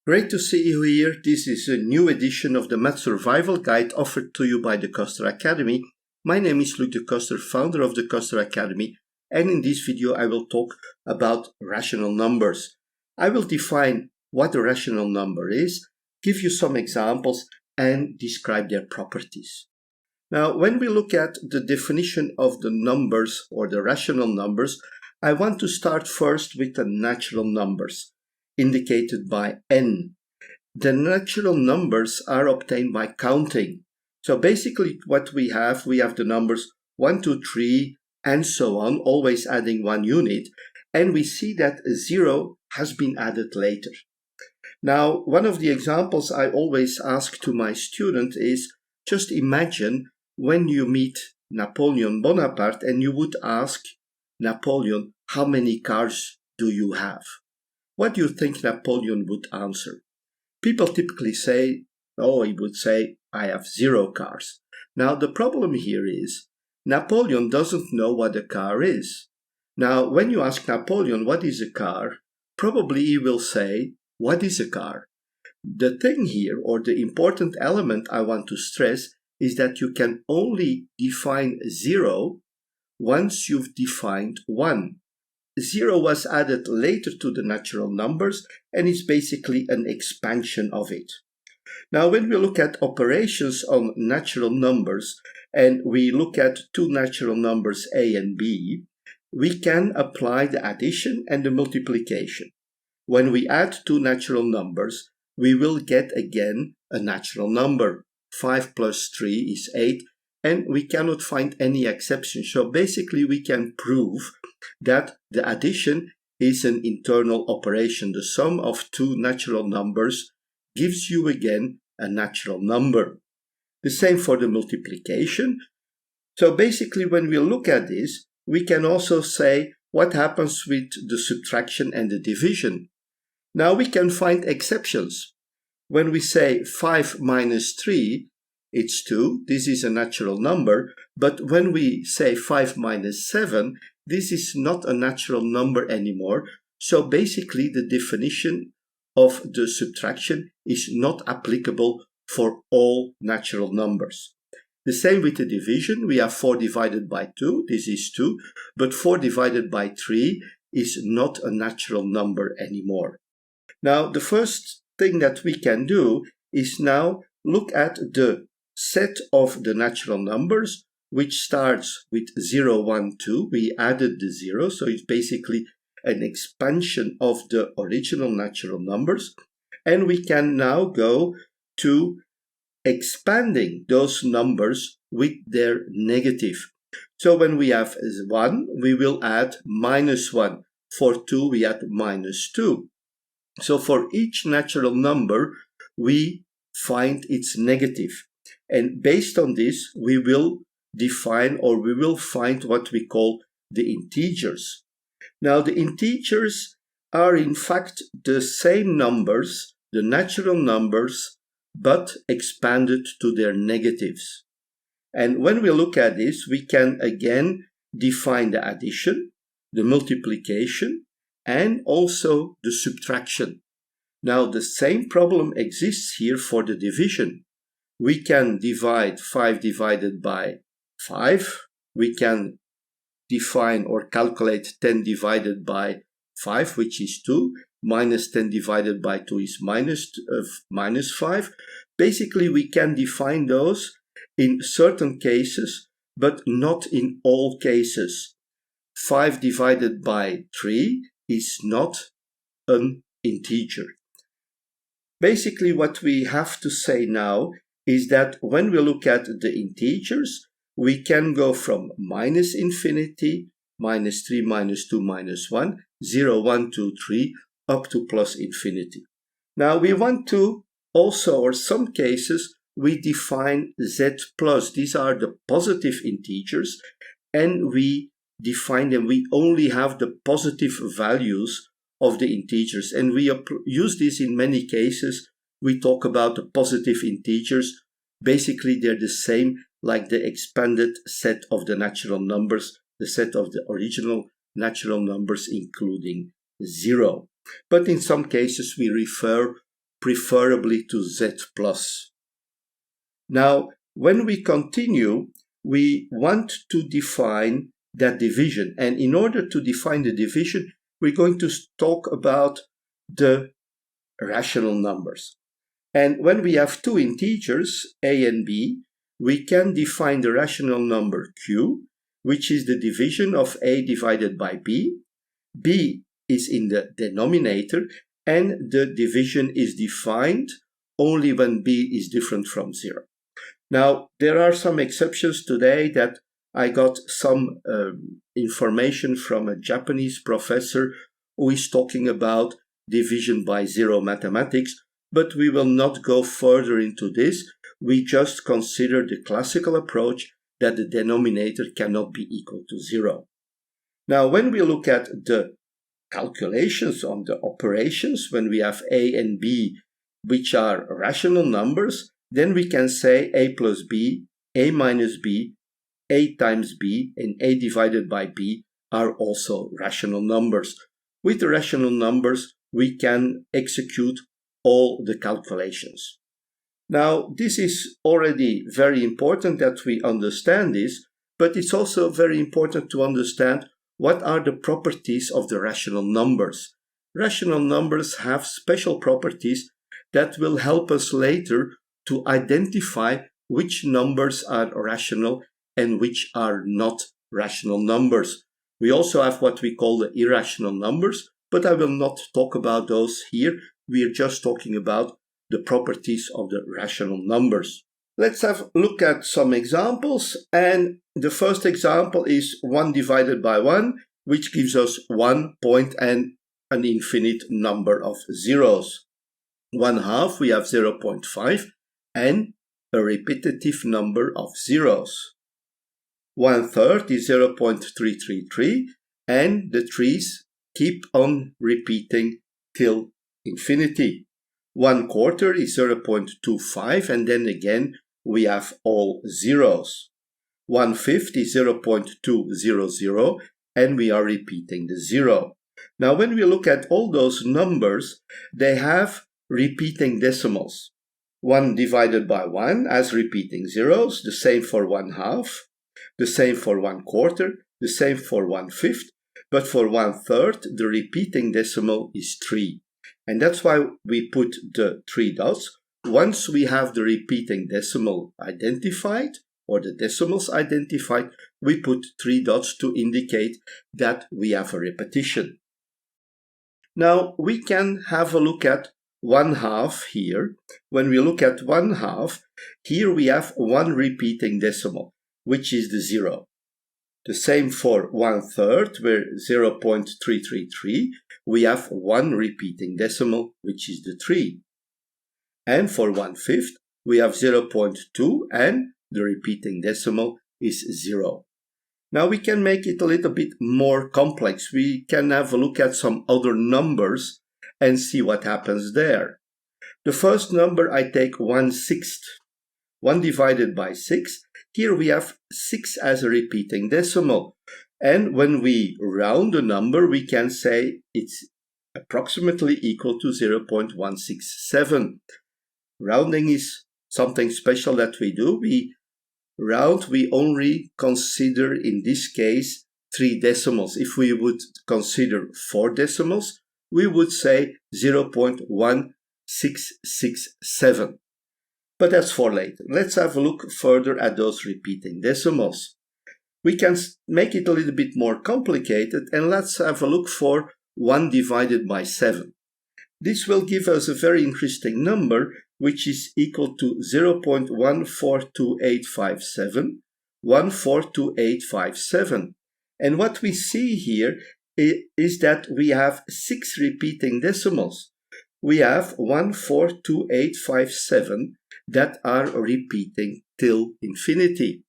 Great to see you here. This is a new edition of the Math Survival Guide offered to you by the Ceuster Academy. My name is Luc de Ceuster, founder of the Ceuster Academy, and in this video I will talk about rational numbers. I will define what a rational number is, give you some examples, and describe their properties. Now, when we look at the definition of the numbers or the rational numbers, I want to start first with the natural numbers, indicated by n. The natural numbers are obtained by counting. So basically what we have the numbers 1, 2, 3, and so on, always adding one unit, and we see that 0 has been added later. Now, one of the examples I always ask to my student is, just imagine when you meet Napoleon Bonaparte and you would ask Napoleon, how many cars do you have? What do you think Napoleon would answer? People typically say, he would say, I have 0 cars. Now, the problem here is, Napoleon doesn't know what a car is. Now, when you ask Napoleon, what is a car? Probably he will say, what is a car? The thing here, or the important element I want to stress, is that you can only define 0 once you've defined 1. 0 was added later to the natural numbers and is basically an expansion of it. Now, when we look at operations on natural numbers and we look at two natural numbers a and b, we can apply the addition and the multiplication. When we add two natural numbers, we will get again a natural number. 5 plus 3 is 8. And we cannot find any exception. So basically we can prove that the addition is an internal operation. The sum of two natural numbers gives you again a natural number. The same for the multiplication. So basically when we look at this, we can also say what happens with the subtraction and the division. Now we can find exceptions. When we say 5 minus 3, it's 2, this is a natural number, but when we say 5 minus 7, this is not a natural number anymore, so basically the definition of the subtraction is not applicable for all natural numbers. The same with the division, we have 4 divided by 2, this is 2, but 4 divided by 3 is not a natural number anymore. Now, the first thing that we can do is now look at the set of the natural numbers, which starts with 0, 1, 2. We added the 0, so it's basically an expansion of the original natural numbers. And we can now go to expanding those numbers with their negative. So when we have 1, we will add minus 1. For 2, we add minus 2. So for each natural number, we find its negative. And based on this, we will define or we will find what we call the integers. Now, the integers are in fact the same numbers, the natural numbers, but expanded to their negatives. And when we look at this, we can again define the addition, the multiplication, and also the subtraction. Now, the same problem exists here for the division. We can divide 5 divided by 5. We can define or calculate 10 divided by 5, which is 2. Minus 10 divided by 2 is minus 5. Basically, we can define those in certain cases, but not in all cases. 5 divided by 3 is not an integer. Basically, what we have to say now is that when we look at the integers, we can go from minus infinity, minus 3, minus 2, minus 1, 0, 1, 2, 3, up to plus infinity. Now we want to also, or some cases, we define z plus. These are the positive integers, and we define them. We only have the positive values of the integers, and we use this in many cases. We talk about the positive integers. Basically, they're the same like the expanded set of the natural numbers, the set of the original natural numbers, including 0. But in some cases, we refer preferably to z plus. Now, when we continue, we want to define that division. And in order to define the division, we're going to talk about the rational numbers. And when we have two integers, a and b, we can define the rational number q, which is the division of a divided by b. b is in the denominator, and the division is defined only when b is different from 0. Now, there are some exceptions today that I got some information from a Japanese professor who is talking about division by 0 mathematics, but we will not go further into this. We just consider the classical approach that the denominator cannot be equal to 0. Now, when we look at the calculations on the operations, when we have a and b, which are rational numbers, then we can say a plus b, a minus b, a times b, and a divided by b are also rational numbers. With the rational numbers, we can execute all the calculations. Now, this is already very important that we understand this, but it's also very important to understand what are the properties of the rational numbers. Rational numbers have special properties that will help us later to identify which numbers are rational and which are not rational numbers. We also have what we call the irrational numbers, but I will not talk about those here. We are just talking about the properties of the rational numbers. Let's have a look at some examples, and the first example is 1 divided by 1, which gives us 1 point and an infinite number of zeros. 1/2, we have 0.5 and a repetitive number of zeros. 1/3 is 0.333, and the threes keep on repeating till infinity. 1/4 is 0.25, and then again we have all zeros. 1/5 is 0.200, and we are repeating the 0. Now, when we look at all those numbers, they have repeating decimals. 1 divided by 1 as repeating zeros, the same for 1/2, the same for 1/4, the same for 1/5, but for 1/3 the repeating decimal is 3. And that's why we put the 3 dots. Once we have the repeating decimal identified, or the decimals identified, we put 3 dots to indicate that we have a repetition. Now, we can have a look at 1/2 here. When we look at 1/2, here we have 1 repeating decimal, which is the 0. The same for 1/3, where 0.333, we have 1 repeating decimal, which is the 3. And for 1/5, we have 0.2, and the repeating decimal is 0. Now we can make it a little bit more complex. We can have a look at some other numbers and see what happens there. The first number, I take 1/6. 1 divided by 6. Here we have 6 as a repeating decimal. And when we round the number, we can say it's approximately equal to 0.167. Rounding is something special that we do. We round, we only consider in this case 3 decimals. If we would consider 4 decimals, we would say 0.1667. But that's for later. Let's have a look further at those repeating decimals. We can make it a little bit more complicated, and let's have a look for 1 divided by 7. This will give us a very interesting number, which is equal to 0.142857, 142857. And what we see here is that we have 6 repeating decimals. We have 142857 that are repeating till infinity.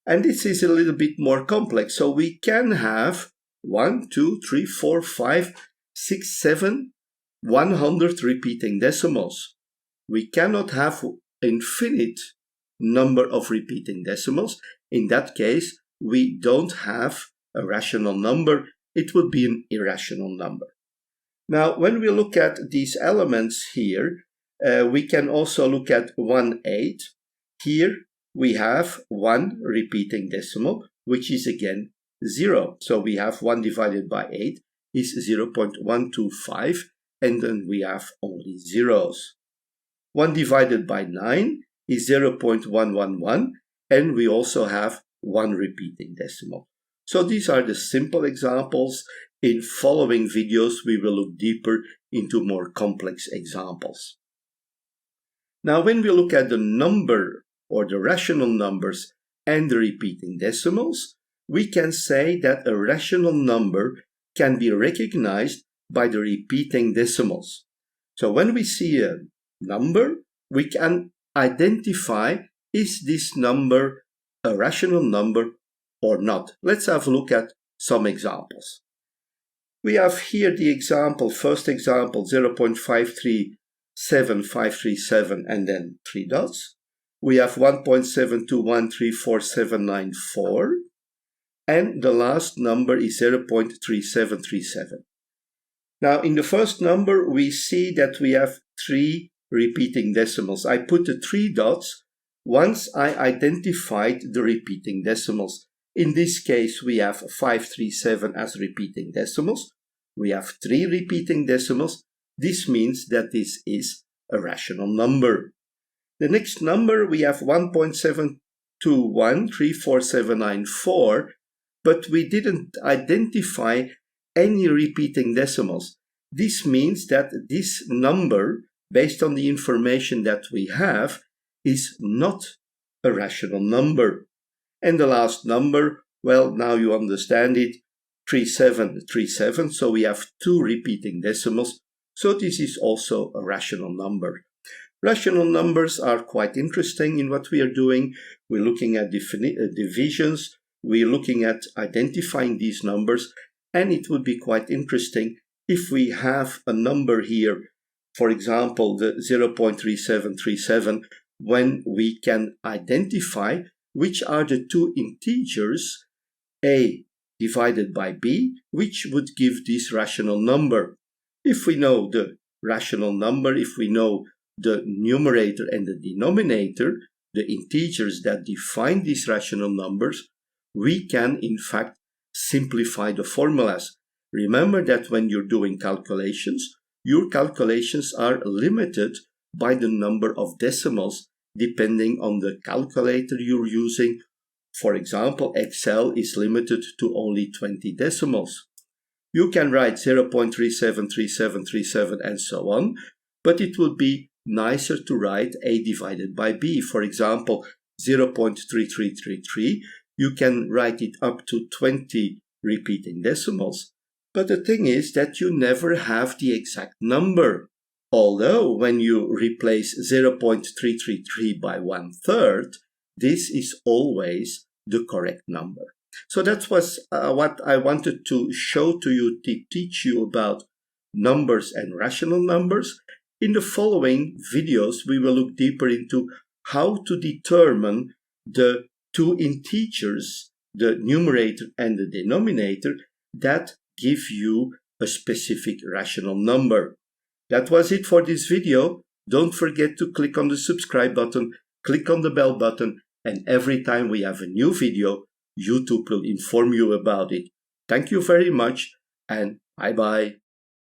And this is a little bit more complex. So we can have 1, 2, 3, 4, 5, 6, 7, 100 repeating decimals. We cannot have infinite number of repeating decimals. In that case, we don't have a rational number. It would be an irrational number. Now, when we look at these elements here, we can also look at 1/8. Here we have one repeating decimal, which is again 0. So we have 1 divided by 8 is 0.125, and then we have only zeros. 1 divided by 9 is 0.111, and we also have one repeating decimal. So these are the simple examples. In following videos, we will look deeper into more complex examples. Now, when we look at the number or the rational numbers and the repeating decimals, we can say that a rational number can be recognized by the repeating decimals. So when we see a number, we can identify, is this number a rational number or not? Let's have a look at some examples. We have here the example, first example, 0.537537 and then 3 dots. We have 1.72134794, and the last number is 0.3737. Now, in the first number, we see that we have 3 repeating decimals. I put the 3 dots once I identified the repeating decimals. In this case, we have 537 as repeating decimals. We have 3 repeating decimals. This means that this is a rational number. The next number, we have 1.72134794, but we didn't identify any repeating decimals. This means that this number, based on the information that we have, is not a rational number. And the last number, well, now you understand it, 3737, so we have 2 repeating decimals, so this is also a rational number. Rational numbers are quite interesting in what we are doing. We're looking at divisions, we're looking at identifying these numbers, and it would be quite interesting if we have a number here, for example, the 0.3737, when we can identify which are the 2 integers, a divided by b, which would give this rational number. If we know the rational number, if we know the numerator and the denominator, the integers that define these rational numbers, we can in fact simplify the formulas. Remember that when you're doing calculations, your calculations are limited by the number of decimals depending on the calculator you're using. For example, Excel is limited to only 20 decimals. You can write 0.373737 and so on, but it would be nicer to write a divided by b. For example, 0.3333, you can write it up to 20 repeating decimals. But the thing is that you never have the exact number. Although when you replace 0.333 by 1/3, this is always the correct number. So that was what I wanted to show to you, to teach you about numbers and rational numbers. In the following videos, we will look deeper into how to determine the 2 integers, the numerator and the denominator, that give you a specific rational number. That was it for this video. Don't forget to click on the subscribe button, click on the bell button, and every time we have a new video, YouTube will inform you about it. Thank you very much, and bye-bye.